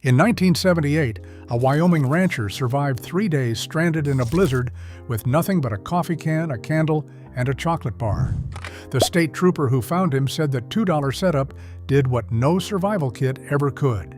In 1978, a Wyoming rancher survived 3 days stranded in a blizzard with nothing but a coffee can, a candle, and a chocolate bar. The state trooper who found him said that $2 setup did what no survival kit ever could.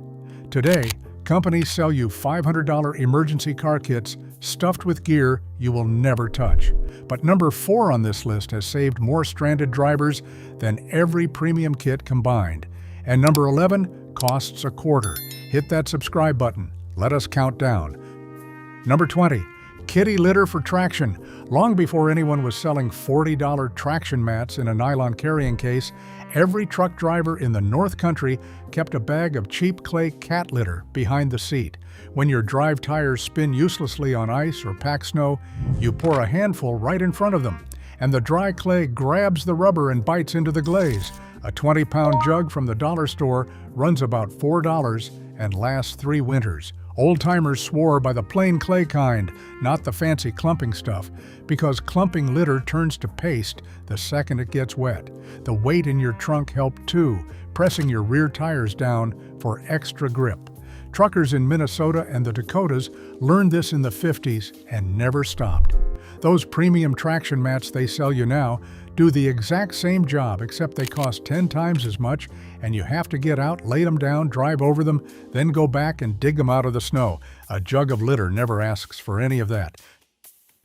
Today, companies sell you $500 emergency car kits stuffed with gear you will never touch. But number 4 on this list has saved more stranded drivers than every premium kit combined. And number 11 costs a quarter. Hit that subscribe button. Let us count down. Number 20, kitty litter for traction. Long before anyone was selling $40 traction mats in a nylon carrying case, every truck driver in the North Country kept a bag of cheap clay cat litter behind the seat. When your drive tires spin uselessly on ice or pack snow, you pour a handful right in front of them, and the dry clay grabs the rubber and bites into the glaze. A 20-pound jug from the dollar store runs about $4 and lasts 3 winters. Old-timers swore by the plain clay kind, not the fancy clumping stuff, because clumping litter turns to paste the second it gets wet. The weight in your trunk helped too, pressing your rear tires down for extra grip. Truckers in Minnesota and the Dakotas learned this in the 50s and never stopped. Those premium traction mats they sell you now do the exact same job, except they cost 10 times as much, and you have to get out, lay them down, drive over them, then go back and dig them out of the snow. A jug of litter never asks for any of that.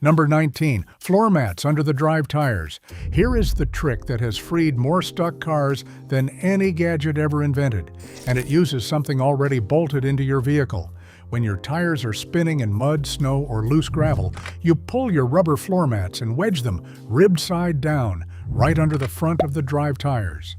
Number 19, floor mats under the drive tires. Here is the trick that has freed more stuck cars than any gadget ever invented, and it uses something already bolted into your vehicle. When your tires are spinning in mud, snow, or loose gravel, you pull your rubber floor mats and wedge them ribbed side down, right under the front of the drive tires.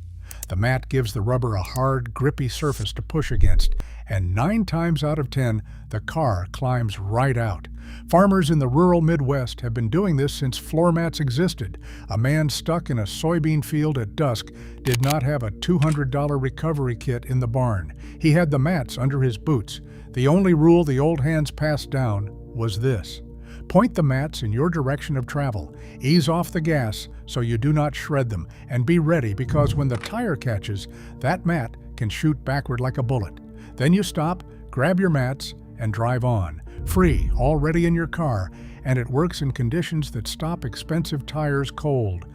The mat gives the rubber a hard, grippy surface to push against, and 9 times out of 10, the car climbs right out. Farmers in the rural Midwest have been doing this since floor mats existed. A man stuck in a soybean field at dusk did not have a $200 recovery kit in the barn. He had the mats under his boots. The only rule the old hands passed down was this: point the mats in your direction of travel, ease off the gas so you do not shred them, and be ready, because when the tire catches, that mat can shoot backward like a bullet. Then you stop, grab your mats, and drive on, free, already in your car, and it works in conditions that stop expensive tires cold.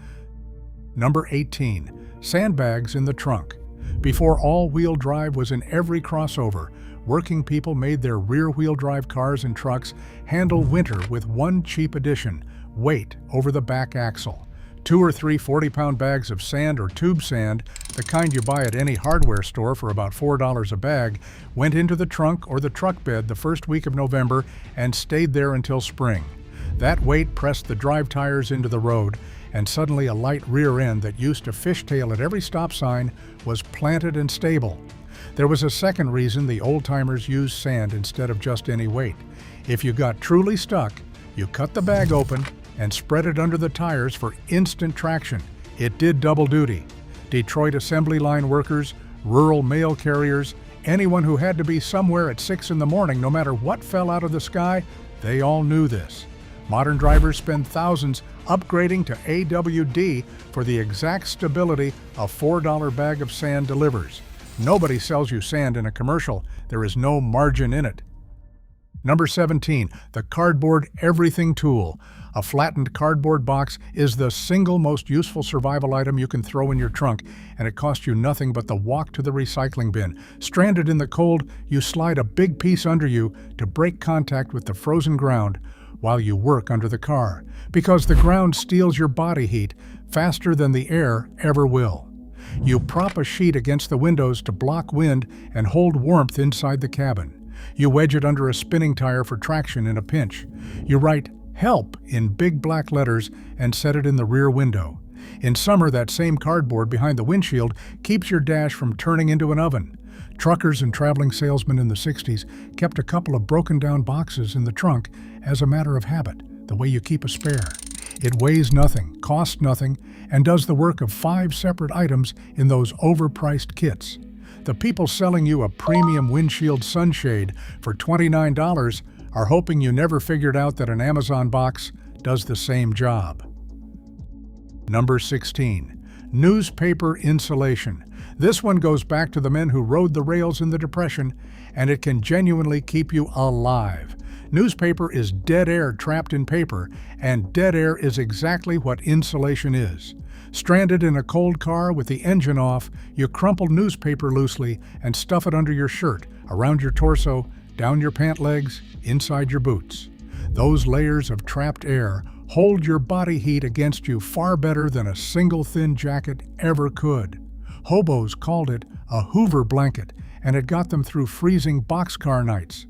Number 18, sandbags in the trunk. Before all-wheel drive was in every crossover, working people made their rear-wheel drive cars and trucks handle winter with one cheap addition: weight over the back axle. 2 or 3 40-pound bags of sand or tube sand, the kind you buy at any hardware store for about $4 a bag, went into the trunk or the truck bed the first week of November and stayed there until spring. That weight pressed the drive tires into the road, and suddenly a light rear end that used to fishtail at every stop sign was planted and stable. There was a second reason the old-timers used sand instead of just any weight. If you got truly stuck, you cut the bag open and spread it under the tires for instant traction. It did double duty. Detroit assembly line workers, rural mail carriers, anyone who had to be somewhere at 6 in the morning, no matter what fell out of the sky, they all knew this. Modern drivers spend thousands upgrading to AWD for the exact stability a $4 bag of sand delivers. Nobody sells you sand in a commercial. There is no margin in it. Number 17, the cardboard everything tool. A flattened cardboard box is the single most useful survival item you can throw in your trunk, and it costs you nothing but the walk to the recycling bin. Stranded in the cold, you slide a big piece under you to break contact with the frozen ground while you work under the car, because the ground steals your body heat faster than the air ever will. You prop a sheet against the windows to block wind and hold warmth inside the cabin. You wedge it under a spinning tire for traction in a pinch. You write "Help" in big black letters and set it in the rear window. In summer, that same cardboard behind the windshield keeps your dash from turning into an oven. Truckers and traveling salesmen in the 60s kept a couple of broken-down boxes in the trunk as a matter of habit, the way you keep a spare. It weighs nothing, costs nothing, and does the work of 5 separate items in those overpriced kits. The people selling you a premium windshield sunshade for $29 are hoping you never figured out that an Amazon box does the same job. Number 16. Newspaper insulation. This one goes back to the men who rode the rails in the Depression and it can genuinely keep you alive. Newspaper is dead air trapped in paper, and dead air is exactly what insulation is. Stranded in a cold car with the engine off, you crumple newspaper loosely and stuff it under your shirt, around your torso, down your pant legs, inside your boots. Those layers of trapped air hold your body heat against you far better than a single thin jacket ever could. Hobos called it a Hoover blanket, and it got them through freezing boxcar nights.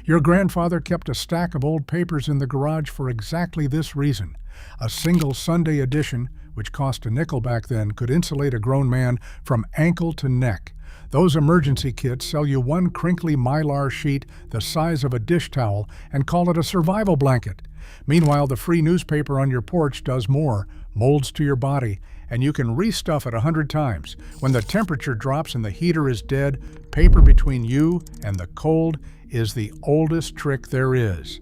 Your grandfather kept a stack of old papers in the garage for exactly this reason. A single Sunday edition, which cost a nickel back then, could insulate a grown man from ankle to neck. Those emergency kits sell you one crinkly mylar sheet the size of a dish towel and call it a survival blanket. Meanwhile, the free newspaper on your porch does more, molds to your body, and you can restuff it 100 times. When the temperature drops and the heater is dead, paper between you and the cold is the oldest trick there is.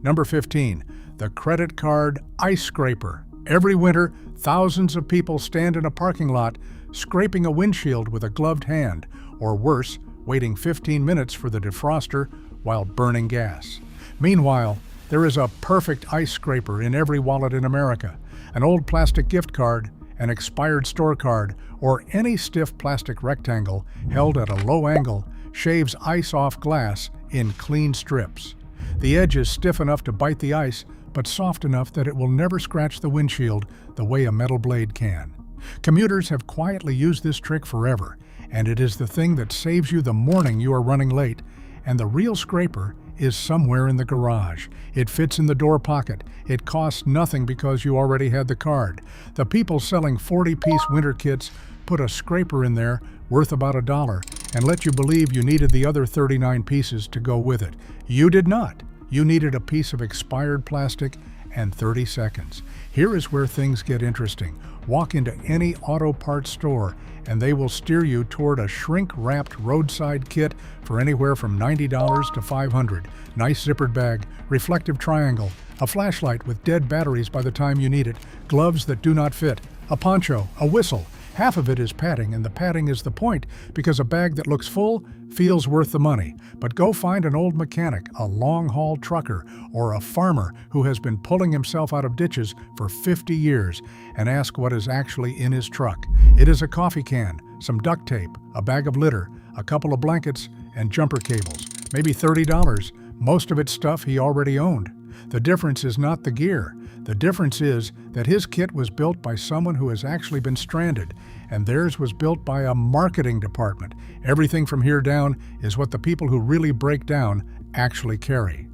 Number 15, the credit card ice scraper. Every winter, thousands of people stand in a parking lot scraping a windshield with a gloved hand, or worse, waiting 15 minutes for the defroster while burning gas. Meanwhile, there is a perfect ice scraper in every wallet in America. An old plastic gift card, an expired store card, or any stiff plastic rectangle held at a low angle shaves ice off glass in clean strips. The edge is stiff enough to bite the ice, but soft enough that it will never scratch the windshield the way a metal blade can. Commuters have quietly used this trick forever, and it is the thing that saves you the morning you are running late, and the real scraper is somewhere in the garage. It fits in the door pocket. It costs nothing because you already had the card. The people selling 40-piece winter kits put a scraper in there worth about $1 and let you believe you needed the other 39 pieces to go with it. You did not. You needed a piece of expired plastic and 30 seconds. Here is where things get interesting. Walk into any auto parts store and they will steer you toward a shrink-wrapped roadside kit for anywhere from $90 to $500. Nice zippered bag, reflective triangle, a flashlight with dead batteries by the time you need it, gloves that do not fit, a poncho, a whistle. Half of it is padding, and the padding is the point, because a bag that looks full feels worth the money. But go find an old mechanic, a long-haul trucker, or a farmer who has been pulling himself out of ditches for 50 years, and ask what is actually in his truck. It is a coffee can, some duct tape, a bag of litter, a couple of blankets, and jumper cables. Maybe $30. Most of it's stuff he already owned. The difference is not the gear. The difference is that his kit was built by someone who has actually been stranded, and theirs was built by a marketing department. Everything from here down is what the people who really break down actually carry.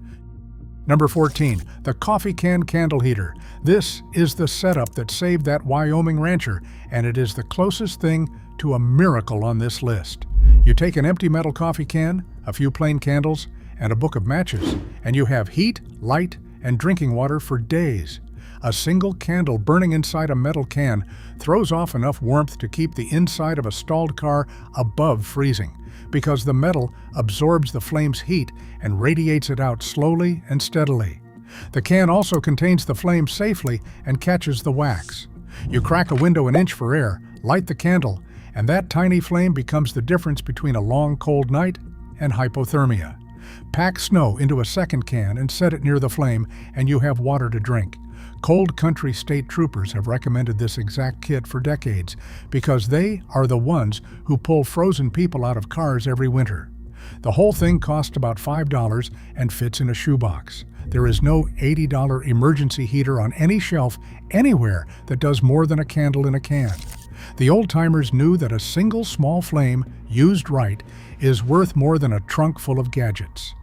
Number 14, the coffee can candle heater. This is the setup that saved that Wyoming rancher, and it is the closest thing to a miracle on this list. You take an empty metal coffee can, a few plain candles, and a book of matches, and you have heat, light, and drinking water for days. A single candle burning inside a metal can throws off enough warmth to keep the inside of a stalled car above freezing, because the metal absorbs the flame's heat and radiates it out slowly and steadily. The can also contains the flame safely and catches the wax. You crack a window an inch for air, light the candle, and that tiny flame becomes the difference between a long cold night and hypothermia. Pack snow into a second can and set it near the flame, and you have water to drink. Cold country state troopers have recommended this exact kit for decades because they are the ones who pull frozen people out of cars every winter. The whole thing costs about $5 and fits in a shoebox. There is no $80 emergency heater on any shelf anywhere that does more than a candle in a can. The old-timers knew that a single small flame, used right, is worth more than a trunk full of gadgets.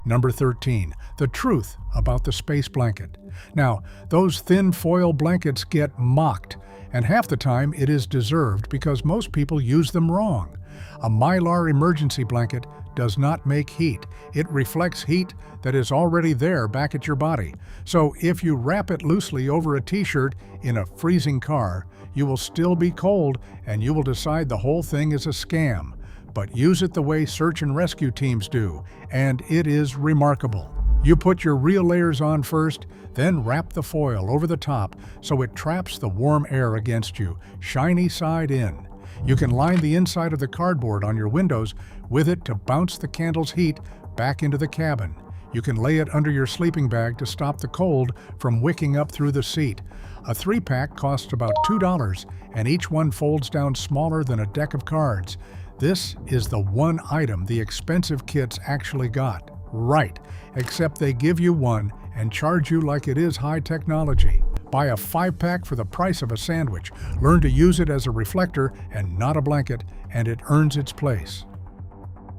Number 13, the truth about the space blanket. Now, those thin foil blankets get mocked, and half the time it is deserved because most people use them wrong. A Mylar emergency blanket does not make heat. It reflects heat that is already there back at your body. So if you wrap it loosely over a t-shirt in a freezing car, you will still be cold and you will decide the whole thing is a scam. But use it the way search and rescue teams do, and it is remarkable. You put your real layers on first, then wrap the foil over the top so it traps the warm air against you, shiny side in. You can line the inside of the cardboard on your windows with it to bounce the candle's heat back into the cabin. You can lay it under your sleeping bag to stop the cold from wicking up through the seat. A 3-pack costs about $2, and each one folds down smaller than a deck of cards. This is the one item the expensive kits actually got right, except they give you one and charge you like it is high technology. Buy a 5-pack for the price of a sandwich. Learn to use it as a reflector and not a blanket, and it earns its place.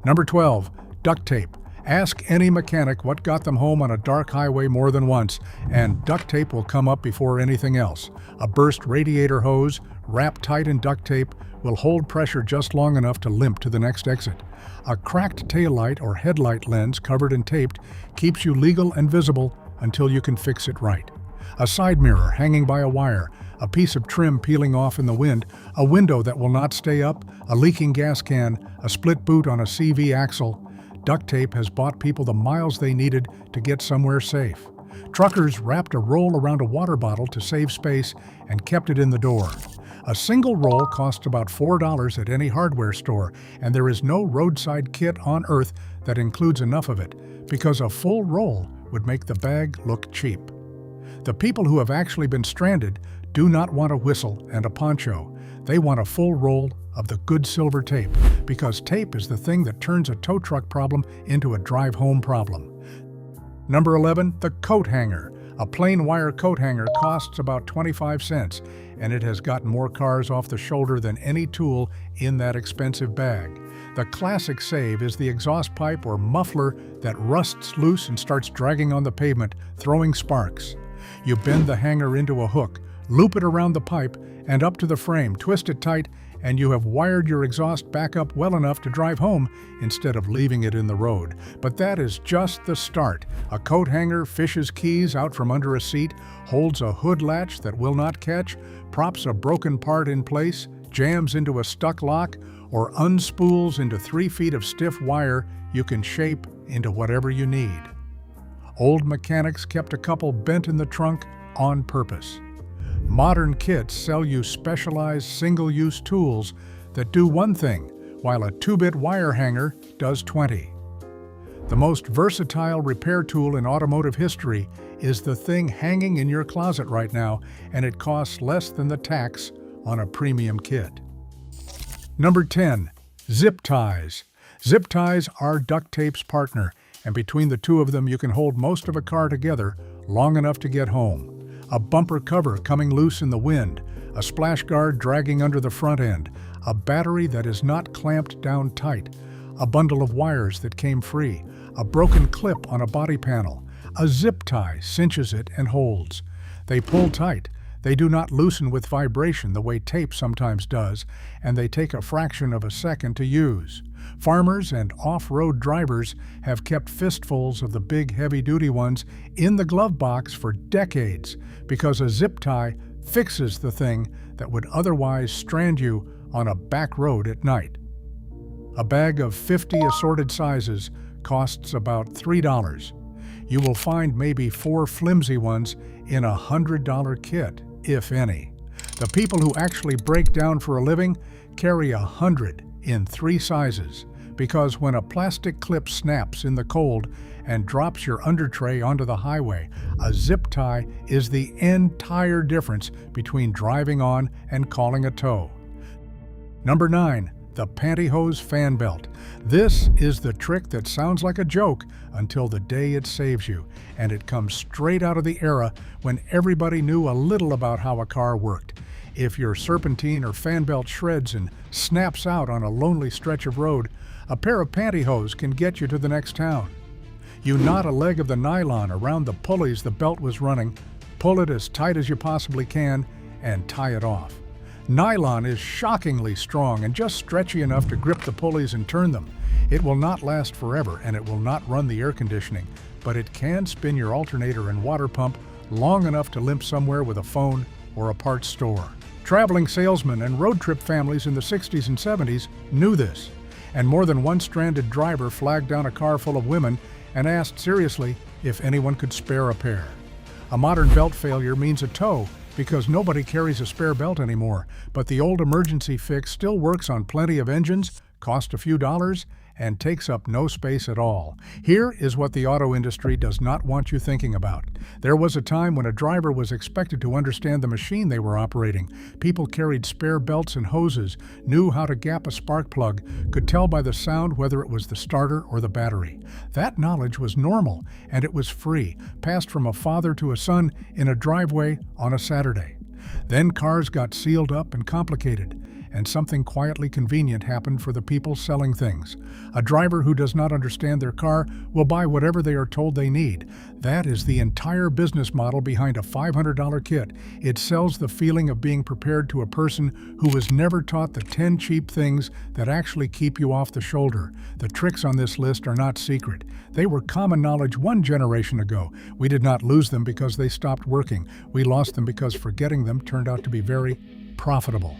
Number 12, duct tape. Ask any mechanic what got them home on a dark highway more than once, and duct tape will come up before anything else. A burst radiator hose, wrapped tight in duct tape, will hold pressure just long enough to limp to the next exit. A cracked taillight or headlight lens covered and taped keeps you legal and visible until you can fix it right. A side mirror hanging by a wire, a piece of trim peeling off in the wind, a window that will not stay up, a leaking gas can, a split boot on a CV axle. Duct tape has bought people the miles they needed to get somewhere safe. Truckers wrapped a roll around a water bottle to save space and kept it in the door. A single roll costs about $4 at any hardware store, and there is no roadside kit on earth that includes enough of it, because a full roll would make the bag look cheap. The people who have actually been stranded do not want a whistle and a poncho. They want a full roll of the good silver tape, because tape is the thing that turns a tow truck problem into a drive-home problem. Number 11, the coat hanger. A plain wire coat hanger costs about 25 cents, and it has gotten more cars off the shoulder than any tool in that expensive bag. The classic save is the exhaust pipe or muffler that rusts loose and starts dragging on the pavement, throwing sparks. You bend the hanger into a hook, loop it around the pipe and up to the frame, twist it tight, and you have wired your exhaust back up well enough to drive home instead of leaving it in the road. But that is just the start. A coat hanger fishes keys out from under a seat, holds a hood latch that will not catch, props a broken part in place, jams into a stuck lock, or unspools into 3 feet of stiff wire you can shape into whatever you need. Old mechanics kept a couple bent in the trunk on purpose. Modern kits sell you specialized single-use tools that do one thing, while a 2-bit wire hanger does 20. The most versatile repair tool in automotive history is the thing hanging in your closet right now, and it costs less than the tax on a premium kit. Number 10, zip ties. Zip ties are duct tape's partner, and between the two of them you can hold most of a car together long enough to get home. A bumper cover coming loose in the wind, a splash guard dragging under the front end, a battery that is not clamped down tight, a bundle of wires that came free, a broken clip on a body panel. A zip tie cinches it and holds. They pull tight. They do not loosen with vibration the way tape sometimes does, and they take a fraction of a second to use. Farmers and off-road drivers have kept fistfuls of the big heavy-duty ones in the glove box for decades because a zip tie fixes the thing that would otherwise strand you on a back road at night. A bag of 50 assorted sizes costs about $3. You will find maybe 4 flimsy ones in a $100 kit, if any. The people who actually break down for a living carry 100 in 3 sizes, because when a plastic clip snaps in the cold and drops your undertray onto the highway, a zip tie is the entire difference between driving on and calling a tow. Number 9, the pantyhose fan belt. This is the trick that sounds like a joke until the day it saves you, and it comes straight out of the era when everybody knew a little about how a car worked. If your serpentine or fan belt shreds and snaps out on a lonely stretch of road, a pair of pantyhose can get you to the next town. You knot a leg of the nylon around the pulleys the belt was running, pull it as tight as you possibly can, and tie it off. Nylon is shockingly strong and just stretchy enough to grip the pulleys and turn them. It will not last forever, and it will not run the air conditioning, but it can spin your alternator and water pump long enough to limp somewhere with a phone or a parts store. Traveling salesmen and road trip families in the 60s and 70s knew this, and more than one stranded driver flagged down a car full of women and asked seriously if anyone could spare a pair. A modern belt failure means a tow because nobody carries a spare belt anymore, but the old emergency fix still works on plenty of engines, costs a few dollars, and takes up no space at all. Here is what the auto industry does not want you thinking about. There was a time when a driver was expected to understand the machine they were operating. People carried spare belts and hoses, knew how to gap a spark plug, could tell by the sound whether it was the starter or the battery. That knowledge was normal, and it was free, passed from a father to a son in a driveway on a Saturday. Then cars got sealed up and complicated, and something quietly convenient happened for the people selling things. A driver who does not understand their car will buy whatever they are told they need. That is the entire business model behind a $500 kit. It sells the feeling of being prepared to a person who was never taught the 10 cheap things that actually keep you off the shoulder. The tricks on this list are not secret. They were common knowledge one generation ago. We did not lose them because they stopped working. We lost them because forgetting them turned out to be very profitable.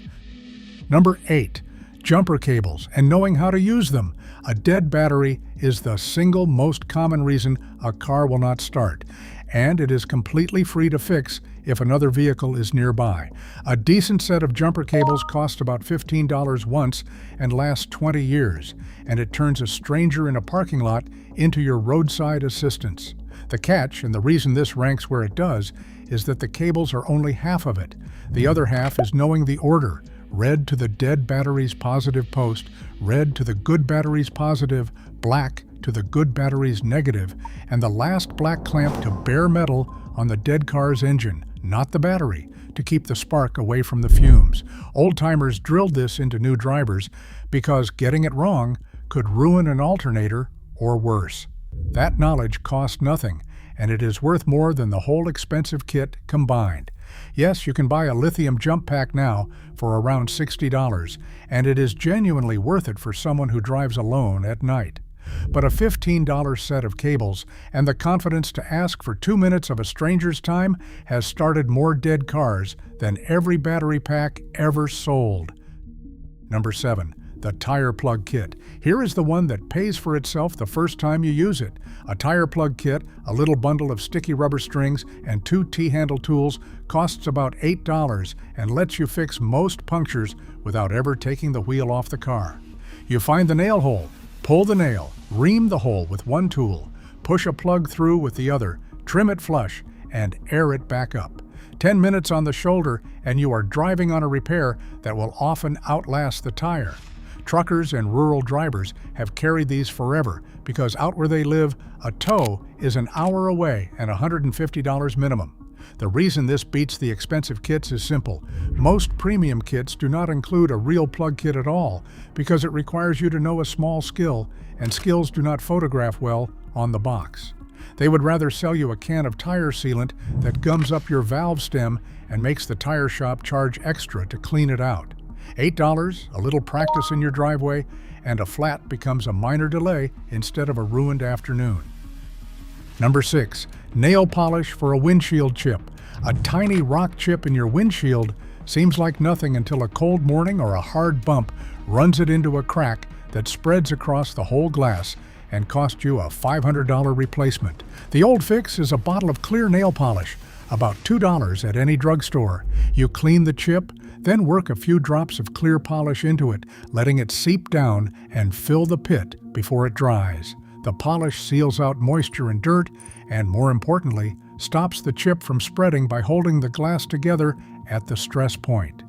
Number 8, jumper cables and knowing how to use them. A dead battery is the single most common reason a car will not start, and it is completely free to fix if another vehicle is nearby. A decent set of jumper cables costs about $15 once and lasts 20 years, and it turns a stranger in a parking lot into your roadside assistance. The catch, and the reason this ranks where it does, is that the cables are only half of it. The other half is knowing the order. Red to the dead battery's positive post, red to the good battery's positive, black to the good battery's negative, and the last black clamp to bare metal on the dead car's engine, not the battery, to keep the spark away from the fumes. Old-timers drilled this into new drivers because getting it wrong could ruin an alternator or worse. That knowledge costs nothing, and it is worth more than the whole expensive kit combined. Yes, you can buy a lithium jump pack now for around $60, and it is genuinely worth it for someone who drives alone at night. But a $15 set of cables and the confidence to ask for 2 minutes of a stranger's time has started more dead cars than every battery pack ever sold. Number 7. The tire plug kit. Here is the one that pays for itself the first time you use it. A tire plug kit, a little bundle of sticky rubber strings, and 2 T-handle tools costs about $8 and lets you fix most punctures without ever taking the wheel off the car. You find the nail hole, pull the nail, ream the hole with one tool, push a plug through with the other, trim it flush, and air it back up. 10 minutes on the shoulder and you are driving on a repair that will often outlast the tire. Truckers and rural drivers have carried these forever because out where they live, a tow is an hour away and $150 minimum. The reason this beats the expensive kits is simple. Most premium kits do not include a real plug kit at all because it requires you to know a small skill, and skills do not photograph well on the box. They would rather sell you a can of tire sealant that gums up your valve stem and makes the tire shop charge extra to clean it out. $8, a little practice in your driveway, and a flat becomes a minor delay instead of a ruined afternoon. Number 6, nail polish for a windshield chip. A tiny rock chip in your windshield seems like nothing until a cold morning or a hard bump runs it into a crack that spreads across the whole glass and costs you a $500 replacement. The old fix is a bottle of clear nail polish, about $2 at any drugstore. You clean the chip, then work a few drops of clear polish into it, letting it seep down and fill the pit before it dries. The polish seals out moisture and dirt, and more importantly, stops the chip from spreading by holding the glass together at the stress point.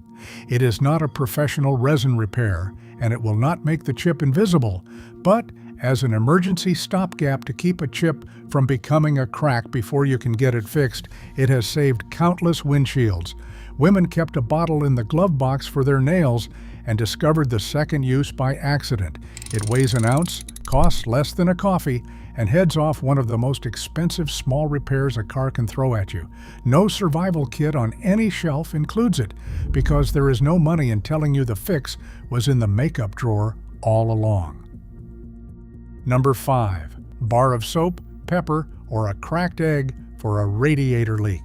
It is not a professional resin repair, and it will not make the chip invisible, but as an emergency stopgap to keep a chip from becoming a crack before you can get it fixed, it has saved countless windshields. Women kept a bottle in the glove box for their nails and discovered the second use by accident. It weighs an ounce, costs less than a coffee, and heads off one of the most expensive small repairs a car can throw at you. No survival kit on any shelf includes it, because there is no money in telling you the fix was in the makeup drawer all along. Number 5, bar of soap, pepper, or a cracked egg for a radiator leak.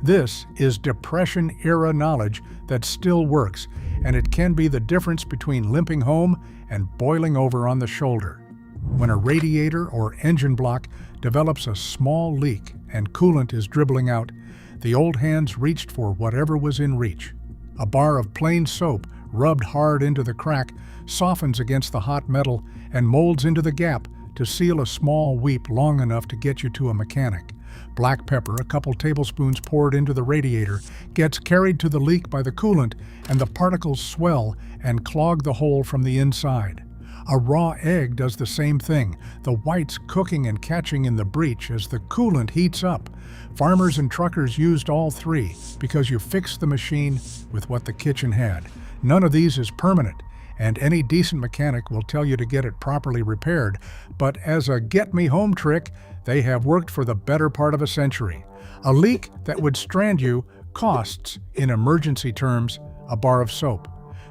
This is Depression-era knowledge that still works, and it can be the difference between limping home and boiling over on the shoulder. When a radiator or engine block develops a small leak and coolant is dribbling out, the old hands reached for whatever was in reach. A bar of plain soap, rubbed hard into the crack, softens against the hot metal and molds into the gap to seal a small weep long enough to get you to a mechanic. Black pepper, a couple tablespoons poured into the radiator, gets carried to the leak by the coolant, and the particles swell and clog the hole from the inside. A raw egg does the same thing, the whites cooking and catching in the breach as the coolant heats up. Farmers and truckers used all three because you fixed the machine with what the kitchen had. None of these is permanent, and any decent mechanic will tell you to get it properly repaired, but as a get-me-home trick, they have worked for the better part of a century. A leak that would strand you costs, in emergency terms, a bar of soap.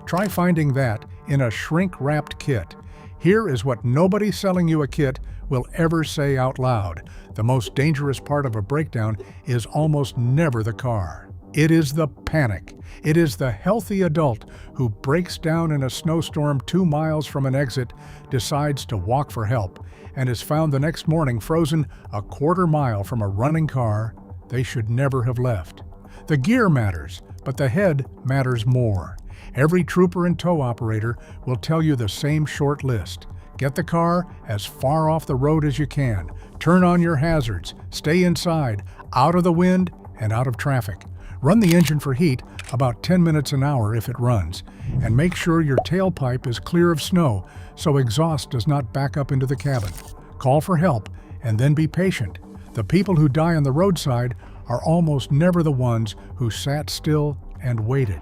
Try finding that in a shrink-wrapped kit. Here is what nobody selling you a kit will ever say out loud. The most dangerous part of a breakdown is almost never the car. It is the panic. It is the healthy adult who breaks down in a snowstorm 2 miles from an exit, decides to walk for help, and is found the next morning frozen a 1/4 mile from a running car they should never have left. The gear matters, but the head matters more. Every trooper and tow operator will tell you the same short list. Get the car as far off the road as you can. Turn on your hazards. Stay inside, out of the wind and out of traffic. Run the engine for heat about 10 minutes an hour if it runs, and make sure your tailpipe is clear of snow so exhaust does not back up into the cabin. Call for help and then be patient. The people who die on the roadside are almost never the ones who sat still and waited.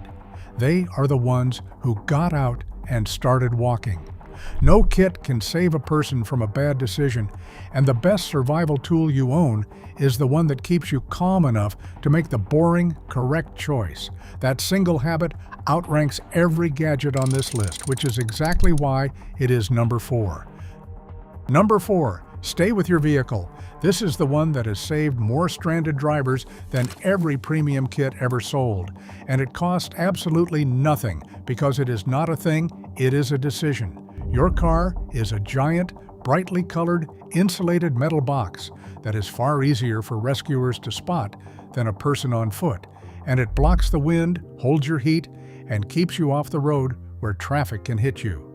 They are the ones who got out and started walking. No kit can save a person from a bad decision, and the best survival tool you own is the one that keeps you calm enough to make the boring, correct choice. That single habit outranks every gadget on this list, which is exactly why it is number 4. Number 4, stay with your vehicle. This is the one that has saved more stranded drivers than every premium kit ever sold. And it costs absolutely nothing because it is not a thing, it is a decision. Your car is a giant, brightly colored, insulated metal box that is far easier for rescuers to spot than a person on foot. And it blocks the wind, holds your heat, and keeps you off the road where traffic can hit you.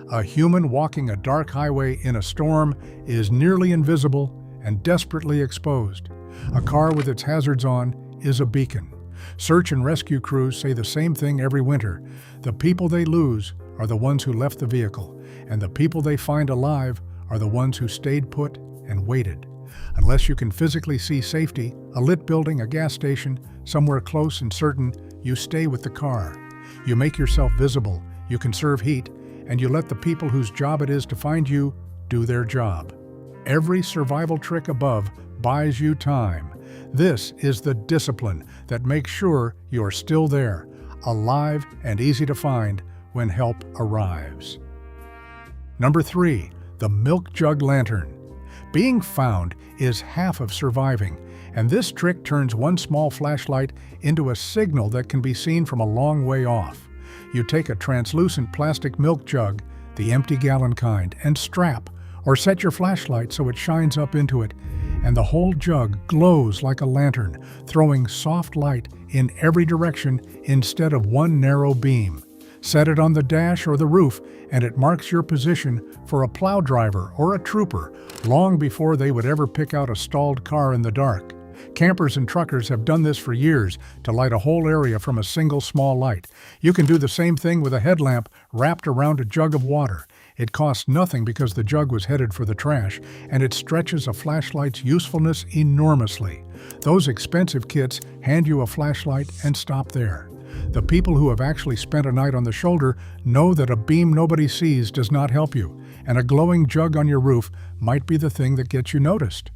A human walking a dark highway in a storm is nearly invisible and desperately exposed. A car with its hazards on is a beacon. Search and rescue crews say the same thing every winter. The people they lose are the ones who left the vehicle, and the people they find alive are the ones who stayed put and waited. Unless you can physically see safety, a lit building, a gas station, somewhere close and certain, you stay with the car. You make yourself visible, you conserve heat, and you let the people whose job it is to find you do their job. Every survival trick above buys you time. This is the discipline that makes sure you're still there, alive and easy to find when help arrives. Number 3, the milk jug lantern. Being found is half of surviving, and this trick turns one small flashlight into a signal that can be seen from a long way off. You take a translucent plastic milk jug, the empty gallon kind, and strap or set your flashlight so it shines up into it, and the whole jug glows like a lantern, throwing soft light in every direction instead of one narrow beam. Set it on the dash or the roof, and it marks your position for a plow driver or a trooper long before they would ever pick out a stalled car in the dark. Campers and truckers have done this for years to light a whole area from a single small light. You can do the same thing with a headlamp wrapped around a jug of water. It costs nothing because the jug was headed for the trash, and it stretches a flashlight's usefulness enormously. Those expensive kits hand you a flashlight and stop there. The people who have actually spent a night on the shoulder know that a beam nobody sees does not help you, and a glowing jug on your roof might be the thing that gets you noticed.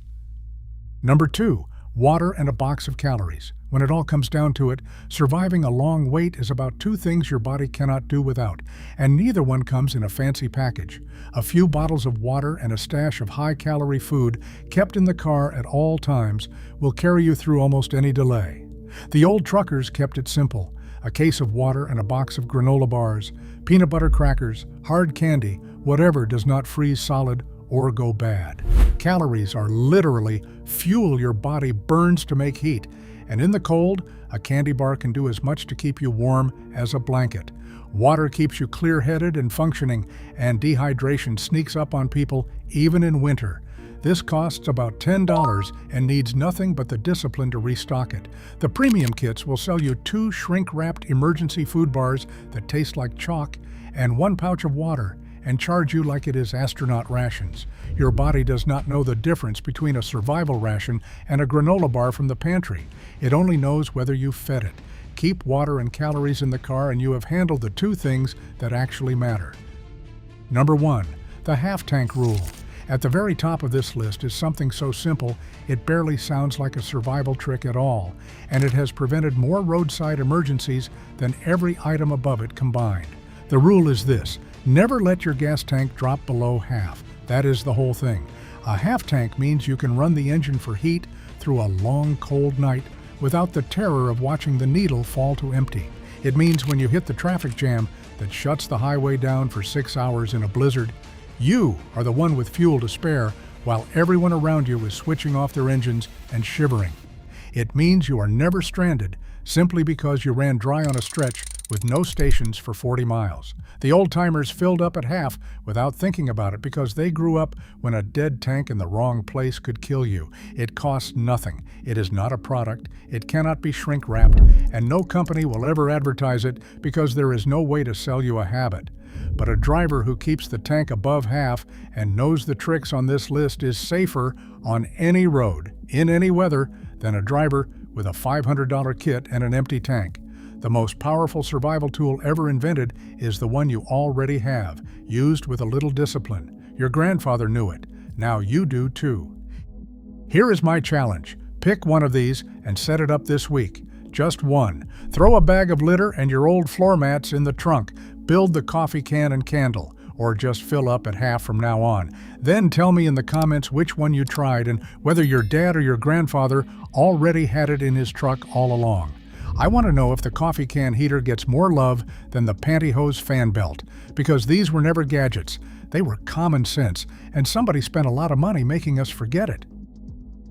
Number 2, water and a box of calories. When it all comes down to it, surviving a long wait is about 2 things your body cannot do without, and neither one comes in a fancy package. A few bottles of water and a stash of high-calorie food kept in the car at all times will carry you through almost any delay. The old truckers kept it simple. A case of water and a box of granola bars, peanut butter crackers, hard candy, whatever does not freeze solid or go bad. Calories are literally fuel your body burns to make heat, And in the cold, a candy bar can do as much to keep you warm as a blanket. Water keeps you clear-headed and functioning, and dehydration sneaks up on people even in winter. This costs about $10 and needs nothing but the discipline to restock it. The premium kits will sell you 2 shrink-wrapped emergency food bars that taste like chalk and 1 pouch of water, and charge you like it is astronaut rations. Your body does not know the difference between a survival ration and a granola bar from the pantry. It only knows whether you fed it. Keep water and calories in the car and you have handled the 2 things that actually matter. Number 1. The half-tank rule. At the very top of this list is something so simple it barely sounds like a survival trick at all, and it has prevented more roadside emergencies than every item above it combined. The rule is this: never let your gas tank drop below half. That is the whole thing. A half tank means you can run the engine for heat through a long, cold night without the terror of watching the needle fall to empty. It means when you hit the traffic jam that shuts the highway down for 6 hours in a blizzard, you are the one with fuel to spare while everyone around you is switching off their engines and shivering. It means you are never stranded simply because you ran dry on a stretch with no stations for 40 miles. The old-timers filled up at half without thinking about it because they grew up when a dead tank in the wrong place could kill you. It costs nothing. It is not a product. It cannot be shrink-wrapped, and no company will ever advertise it because there is no way to sell you a habit. But a driver who keeps the tank above half and knows the tricks on this list is safer on any road, in any weather, than a driver with a $500 kit and an empty tank. The most powerful survival tool ever invented is the one you already have, used with a little discipline. Your grandfather knew it. Now you do too. Here is my challenge. Pick one of these and set it up this week. Just one. Throw a bag of litter and your old floor mats in the trunk. Build the coffee can and candle, or just fill up at half from now on. Then tell me in the comments which one you tried and whether your dad or your grandfather already had it in his truck all along. I want to know if the coffee can heater gets more love than the pantyhose fan belt, because these were never gadgets. They were common sense, and somebody spent a lot of money making us forget it.